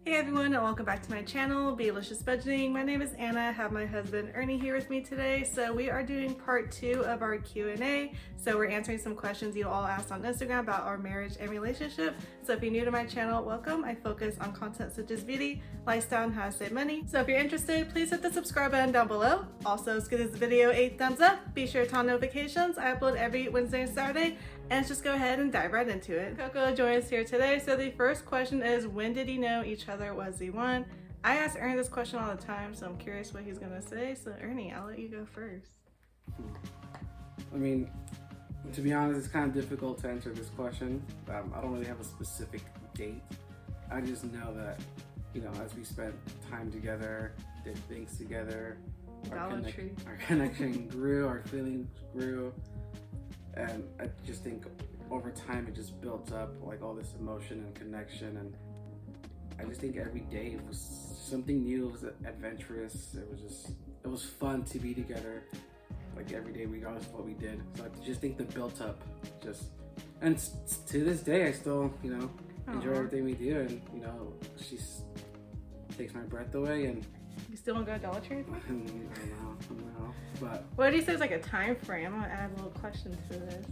Hey everyone, and welcome back to my channel, Delicious Budgeting. My name is Anna. I have my husband Ernie here with me today. So we are doing part 2 of our Q&A. So we're answering some questions you all asked on Instagram about our marriage and relationship. So if you're new to my channel, welcome. I focus on content such as beauty, lifestyle, and how to save money. So if you're interested, please hit the subscribe button down below. Also, give this video a thumbs up. Be sure to turn on notifications. I upload every Wednesday and Saturday. And let's just go ahead and dive right into it. Coco joins us here today. So the first question is, when did you know each other was the one? I ask Ernie this question all the time, so I'm curious what he's gonna say. So Ernie, I'll let you go first. I mean, to be honest, it's kind of difficult to answer this question. I don't really have a specific date. I just know that, you know, as we spent time together, did things together, our connection grew, our feelings grew. And I just think over time it just built up like all this emotion and connection, and I just think every day it was something new. It was adventurous. It was fun to be together. Like every day, regardless of what we did. So I just think the built up and to this day I still, you know, enjoy everything we do, and you know, she takes my breath away. And you still don't go to Dollar Tree? I know, but what do you say is like a time frame? I'm gonna add a little question to this.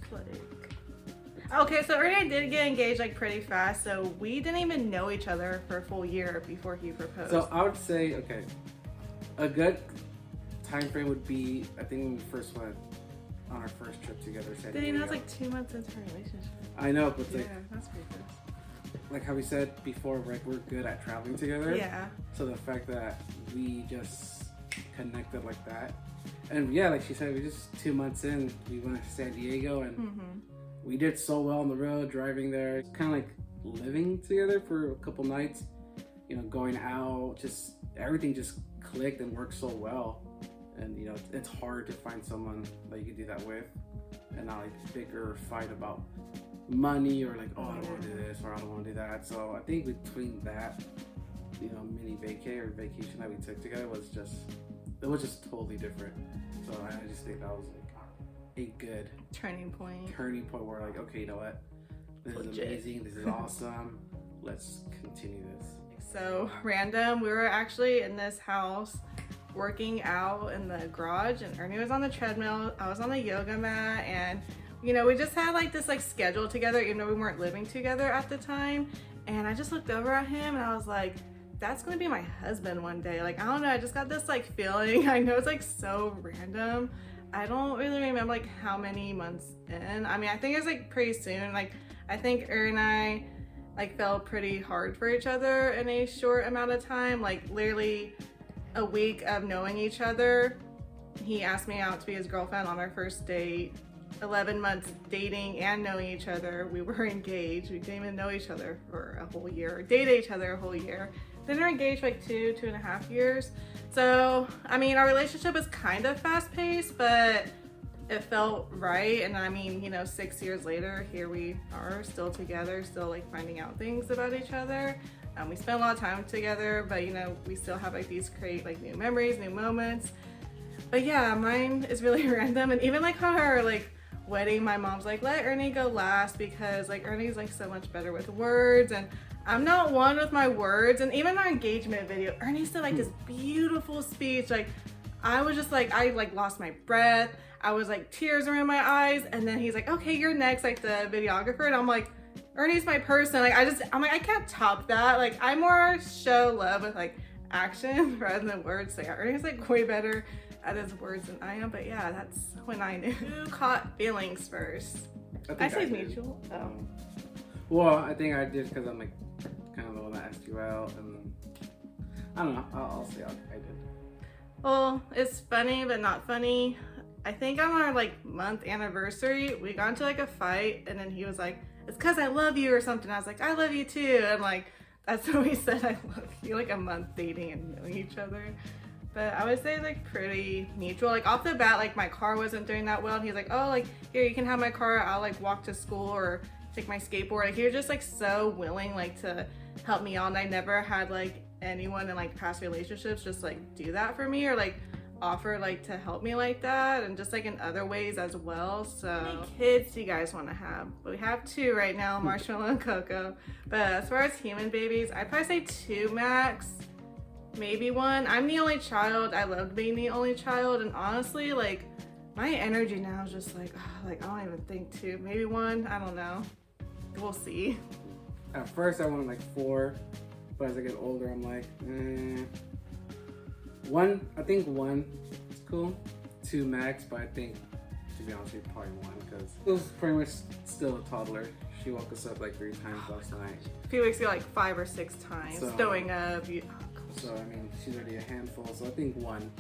Okay, so Ernie and I did get engaged like pretty fast, so we didn't even know each other for a full year before he proposed. So I would say, okay, a good time frame would be, I think when we first went on our first trip together. Did he know it's like 2 months into our relationship? I know, but yeah, like, that's pretty fast. Like how we said before, like we're good at traveling together. Yeah. So the fact that we just connected like that, and yeah, like she said, we just 2 months in, we went to San Diego, and we did so well on the road, driving there. It's kind of like living together for a couple nights, you know, going out, just everything just clicked and worked so well. And you know, it's hard to find someone that you can do that with, and not like bicker or fight about money or like, oh, I don't want to do this or I don't want to do that. So I think between that, you know, mini vacation that we took together it was just totally different. So I just think that was like a good turning point where like, okay, you know what, this is amazing, this is awesome, let's continue this. So random, we were actually in this house working out in the garage, and Ernie was on the treadmill, I was on the yoga mat, and you know, we just had like this like schedule together even though we weren't living together at the time. And I just looked over at him and I was like, that's gonna be my husband one day. Like, I don't know, I just got this like feeling. I know it's like so random. I don't really remember like how many months in. I mean, I think it was like pretty soon. Like, I think Ernie and I like fell pretty hard for each other in a short amount of time. Like literally a week of knowing each other, he asked me out to be his girlfriend on our first date. 11 months dating and knowing each other. We were engaged. We didn't even know each other for a whole year, or dated each other a whole year. Then we're engaged for like 2.5 years. So, I mean, our relationship is kind of fast paced, but it felt right. And I mean, you know, 6 years later, here we are still together, still like finding out things about each other. We spent a lot of time together, but you know, we still have like these great like new memories, new moments. But yeah, mine is really random. And even like how our like wedding, my mom's like, let Ernie go last because like Ernie's like so much better with words, and I'm not one with my words. And even our engagement video, Ernie said like this beautiful speech. Like I was just like, I like lost my breath. I was like tears around my eyes. And then he's like, okay, you're next, like the videographer. And I'm like, Ernie's my person. Like I'm like, I can't top that. Like I more show love with like action rather than words. So yeah, Ernie's like way better at his words than I am. But yeah, that's when I knew. Who caught feelings first? I say it's mutual. Oh. Well, I think I did because I'm like kind of the one that asked you out, and I don't know. I'll say I did. Well, it's funny but not funny. I think on our like month anniversary, we got into like a fight, and then he was like, "It's because I love you" or something. I was like, "I love you too." And like that's when we said I love you, like a month dating and knowing each other. But I would say like pretty mutual. Like off the bat, like my car wasn't doing that well, and he's like, oh, like here, you can have my car, I'll like walk to school or take my skateboard. Like he was just like so willing like to help me out, and I never had like anyone in like past relationships just like do that for me, or like offer like to help me like that, and just like in other ways as well. So how many kids do you guys want to have? We have 2 right now, Marshmallow and Coco. But as far as human babies, I'd probably say 2 max, maybe 1. I'm the only child. I loved being the only child, and honestly, like my energy now is just like I don't even think 2, maybe 1. I don't know. We'll see. At first, I wanted like 4, but as I get older, I'm like, 1. I think 1 is cool. 2 max, but I think, to be honest with you, probably 1 because it was pretty much still a toddler. She woke us up like 3 times last night. A few weeks ago, like 5 or 6 times, throwing up. So I mean, she's already a handful. So I think 1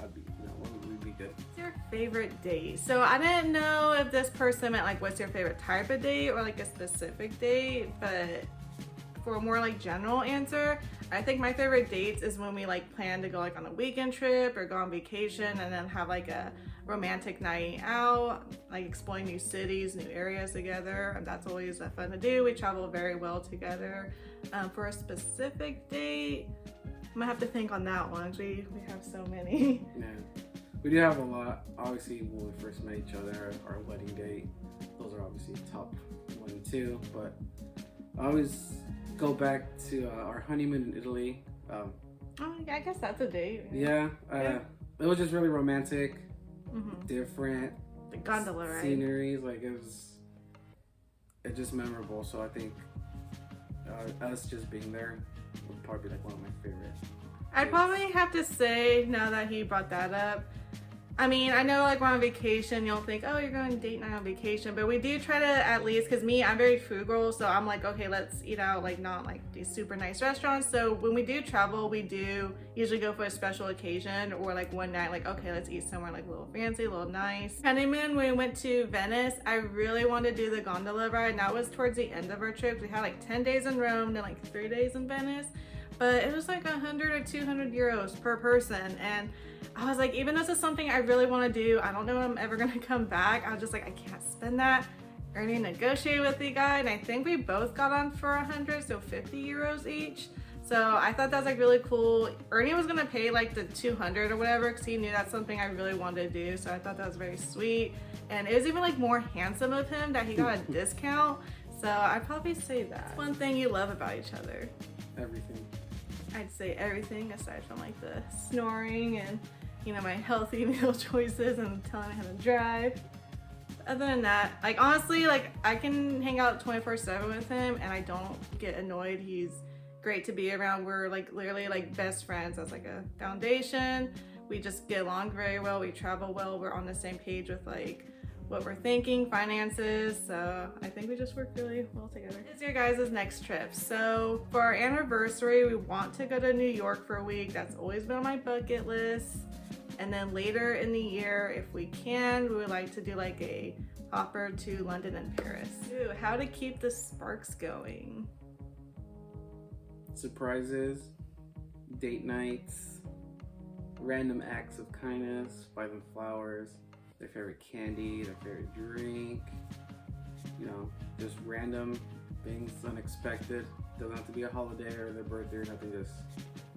I'd be, 1 would be good. What's your favorite date? So I didn't know if this person meant like what's your favorite type of date or like a specific date, but for a more like general answer, I think my favorite dates is when we like plan to go like on a weekend trip or go on vacation and then have like a romantic night out, like exploring new cities, new areas together. And that's always fun to do. We travel very well together. For a specific date, I'm gonna have to think on that one. We have so many. Yeah, we do have a lot. Obviously, when we first met each other, our wedding date, those are obviously top 1 and 2. But I always go back to our honeymoon in Italy. Oh, yeah, I guess that's a date. Yeah, it was just really romantic, different. The gondola, right? Sceneries, like it's just memorable. So I think us just being there would probably be like one of my favorite. I'd probably have to say, now that he brought that up, I mean, I know like we're on vacation, you'll think, oh, you're going date night on vacation, but we do try to at least, because I'm very frugal, so I'm like, okay, let's eat out, like not like these super nice restaurants. So when we do travel, we do usually go for a special occasion or like one night, like, okay, let's eat somewhere like a little fancy, a little nice. Honeymoon, when we went to Venice, I really wanted to do the gondola ride, and that was towards the end of our trip. We had like 10 days in Rome, then like 3 days in Venice, but it was like 100 or 200 euros per person. And I was like, even though this is something I really want to do, I don't know when I'm ever gonna come back. I was just like, I can't spend that. Ernie negotiated with the guy, and I think we both got on for 100, so 50 euros each. So I thought that was like really cool. Ernie was gonna pay like the 200 or whatever because he knew that's something I really wanted to do. So I thought that was very sweet. And it was even like more handsome of him that he got a discount. So I'd probably say that. What's one thing you love about each other? Everything. I'd say everything aside from like the snoring and, my healthy meal choices and telling me how to drive. Other than that, like honestly, like I can hang out 24/7 with him and I don't get annoyed. He's great to be around. We're like literally like best friends. That's like a foundation. We just get along very well. We travel well. We're on the same page with like what we're thinking, finances. So I think we just work really well together. It's your guys' next trip. So for our anniversary, we want to go to New York for a week. That's always been on my bucket list. And then later in the year, if we can, we would like to do like a hopper to London and Paris. Ooh, how to keep the sparks going. Surprises, date nights, random acts of kindness, buy them flowers, their favorite candy, their favorite drink, just random things, unexpected. Doesn't have to be a holiday or their birthday or nothing, just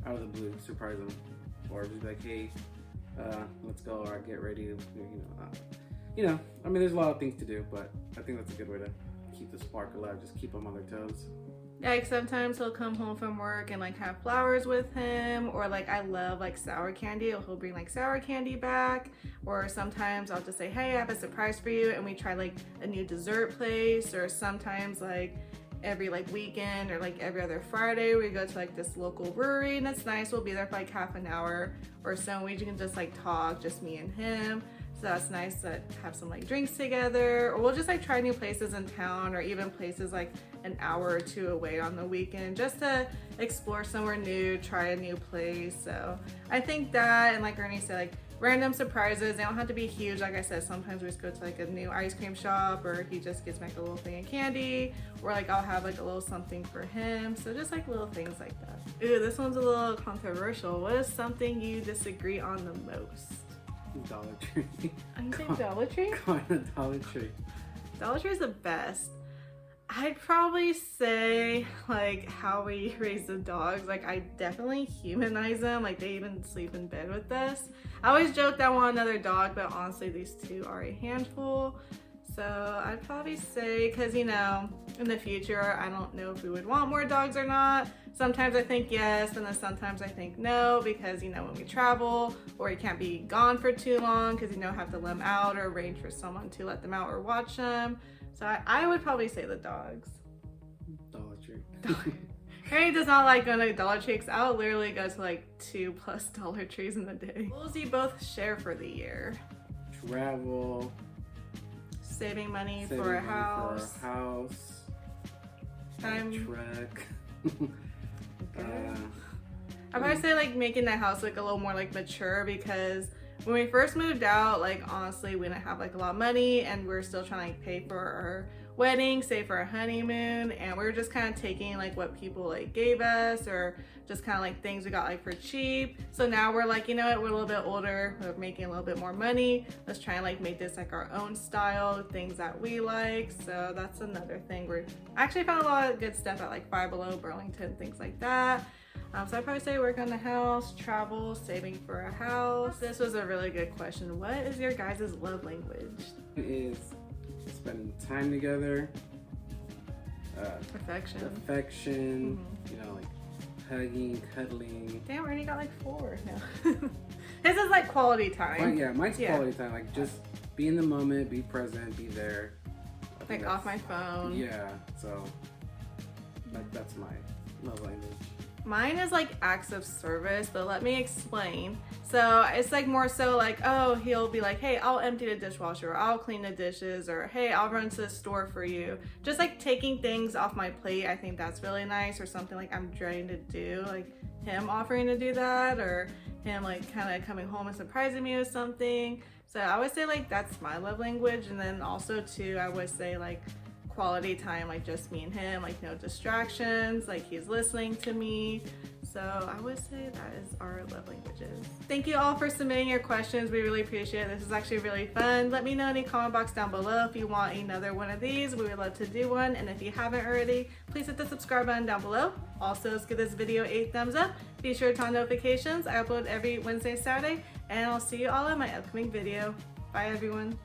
out of the blue, surprise them. Or just be like, hey, let's go, or get ready, I mean, there's a lot of things to do, but I think that's a good way to keep the spark alive, just keep them on their toes. Like sometimes he'll come home from work and like have flowers with him, or like I love like sour candy, he'll bring like sour candy back. Or sometimes I'll just say, hey, I have a surprise for you, and we try like a new dessert place. Or sometimes like every like weekend or like every other Friday we go to like this local brewery, and it's nice. We'll be there for like half an hour or so, and we can just like talk, just me and him. So that's nice to have some like drinks together. Or we'll just like try new places in town, or even places like an hour or two away on the weekend, just to explore somewhere new, try a new place. So I think that, and like Ernie said, like random surprises, they don't have to be huge. Like I said, sometimes we just go to like a new ice cream shop, or he just gets me like a little thing of candy, or like I'll have like a little something for him. So just like little things like that. Ooh, this one's a little controversial. What is something you disagree on the most? Dollar Tree. You think Dollar Tree? Going to Dollar Tree. Dollar Tree is the best. I'd probably say like how we raise the dogs. Like I definitely humanize them. Like they even sleep in bed with us. I always joke that I want another dog, but honestly these two are a handful. So I'd probably say, because you know, in the future, I don't know if we would want more dogs or not. Sometimes I think yes, and then sometimes I think no, because you know, when we travel or you can't be gone for too long because you know, have to let them out or arrange for someone to let them out or watch them. So I would probably say the dogs. Dollar Tree. Harry does not like going to Dollar Tree. I'll literally go to like $2+ Dollar Trees in a day. What do you both share for the year? Travel. Saving money Saving for a money house. For a house. Time. A truck. I'd probably say like making the house like a little more like mature, because when we first moved out, like honestly we didn't have like a lot of money and we are still trying to like pay for our wedding, save for our honeymoon, and we were just kind of taking like what people like gave us or just kind of like things we got like for cheap. So now we're like, you know what, we're a little bit older, we're making a little bit more money, let's try and like make this like our own style, things that we like. So that's another thing. We're actually found a lot of good stuff at like Five Below, Burlington, things like that. So I'd probably say work on the house, travel, saving for a house. This was a really good question. What is your guys' love language? It is spending time together. Affection. Affection. You know, like hugging, cuddling. Damn, Ernie got like 4. No. His is like quality time. Well, yeah, mine's quality time. Like just be in the moment, be present, be there. Like off my phone. Yeah, so that's my love language. Mine is like acts of service, but let me explain. So it's like more so like, oh, he'll be like, hey, I'll empty the dishwasher, or I'll clean the dishes, or hey, I'll run to the store for you. Just like taking things off my plate, I think that's really nice, or something like I'm trying to do, like him offering to do that, or him like kind of coming home and surprising me with something. So I would say like that's my love language. And then also too, I would say like quality time, like just me and him, like no distractions, like he's listening to me. So I would say that is our love languages. Thank you all for submitting your questions. We really appreciate it. This is actually really fun. Let me know in the comment box down below if you want another one of these. We would love to do one. And if you haven't already, please hit the subscribe button down below. Also, let's give this video a thumbs up. Be sure to turn on notifications. I upload every Wednesday, Saturday, and I'll see you all in my upcoming video. Bye everyone.